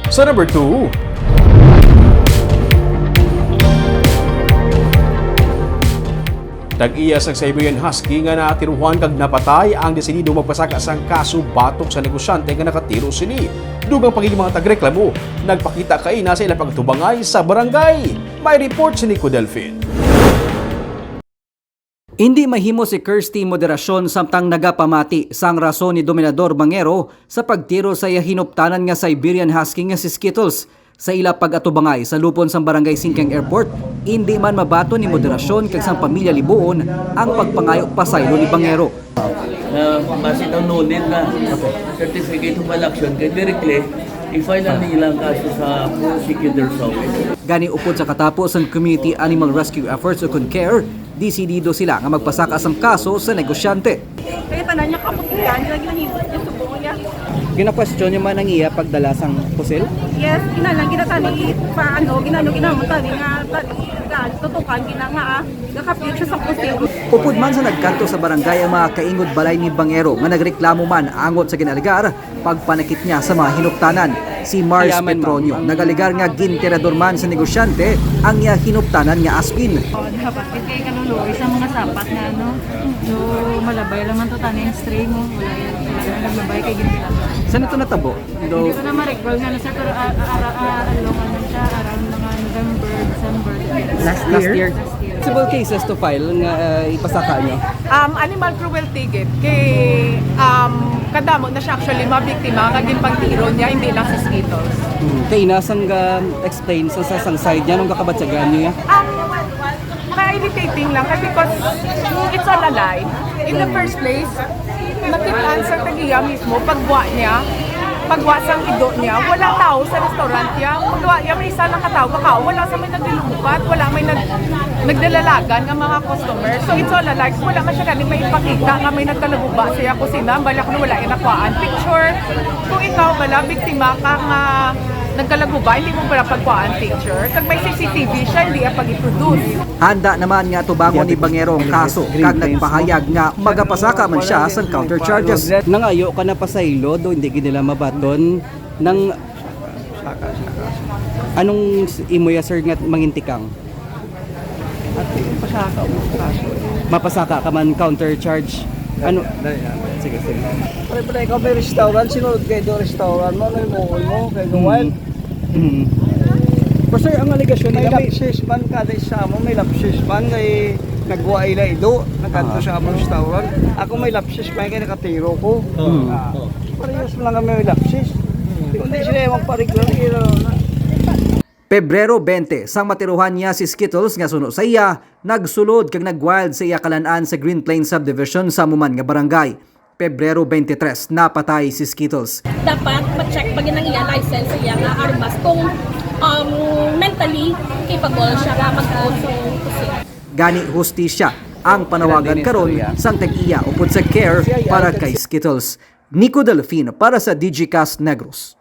Sa number 2, tag-iya sa Siberian Husky nga naatiruhan kag napatay ang desinido magpasaka sang kaso batok sa negosyante nga nakatiro sini. Dugang pagili mga tagreklamo, nagpakita kay na sa ilang pagtubangay sa barangay. May report si Nico Delfin. Hindi mahimo si Kirsty moderasyon samtang nagapamati sang rason ni Dominador Bangero sa pagtiro sa hinuptanan nga Siberian Husky nga si Skittles. Sa ila pag-atubangay sa lupon sang Barangay Singkang Airport, hindi man mabato ni moderasyon kag sang pamilya Libuon ang pagpangayok pasaylo ni Bangero. Kasi daw nonin na certificate of election kay directly i-file na nilang kaso sa prosecutor's office. Gani upod sa katapos ang Community Animal Rescue Efforts o CONCARE, disidido sila nga magpasakas ang kaso sa negosyante. Kaya tanan niya kaputihan, lagi nahibot niya subong niya. Gina-question niyo man ang iya pagdala sang pusil? Yes, ginalang ginatani pa ginamon tani nga tutukan ginanga gakapit siya sa pusil. Upod man sa nagkanto sa barangay ang mga kaingod balay ni Bangero nga nagreklamo man angot sa ginaligar pagpanakit niya sa mga hinuptanan. Si Mars Petronio nagaligar nga gintirador man sa negosyante ang iya hinuptanan nga aspin. Dapat kay kanuloy sa mga sapat na so malabay lang man to taning string mo wala naglabay kay gintirador. Saan ito natabo? Hindi ko na ma-recall nga nasa pero siya around mga November, December. Last year? Possible cases to file nga ipasaka nyo? Animal cruelty gid kay kadamo na siya actually mabiktima kagin pagtiro niya hindi lang sa Skittles. Kay nasang explain sa sang side niya nung kakabatsagan nyo ya? Na-irritating lang kasi because it's all a lie. In the first place, nakitaan sa tagiya mismo, pagwa sang ido niya, wala tao sa restaurant niya. Pagwa niya, may isa lang katao, wala sa may naglulupat, wala may nagdalalagan ng mga customers. So it's all a lie. Wala man siya galing may ipakita nga may nagkalaguba siya kusina, balak na wala inakwaan picture. Kung ikaw bala, biktima ka nga nagkalaguba, hindi mo pala pagkwaan picture. Kag may CCTV siya, hindi ang pag-produce. Handa naman nga tubangon ni Bangero ang kaso kag nagpahayag nga magapasaka man siya sa counter charges. Nangayo ka na pasaylo do hindi nila mabaton nang anong imoya sir nga mangintikang? Pasaka mo kaso. Mapasaka ka man counter charge. Ano? Sige. Pare-pare ikaw may restaurant, sinunod kayo do restaurant mo, may mall mo, kayo do wild. Pero sir, ang aligasyon May nila lapsis man kada isa mo, may lapsis man kay nagwa ila ido, nagkanto sa among restaurant. Ako may lapsis man kay nakatiro ko. Parehas mo lang kami may lapsis. Kundi sila yung magpariglar, Pebrero 20, sang matiruhan niya si Skittles nga suno sa iya, nagsulod kag nagwild sa iya kalan-an sa Green Plains Subdivision sa Muman nga barangay. Pebrero 23, napatay si Skittles. Dapat ma-check pag ng iya license sa iya nga armas kung mentally capable siya nga mag-also. Gani hustisya ang panawagan karon sang tag-iya upod sa care para kay Skittles. Nico Delfin para sa DigiCast Negros.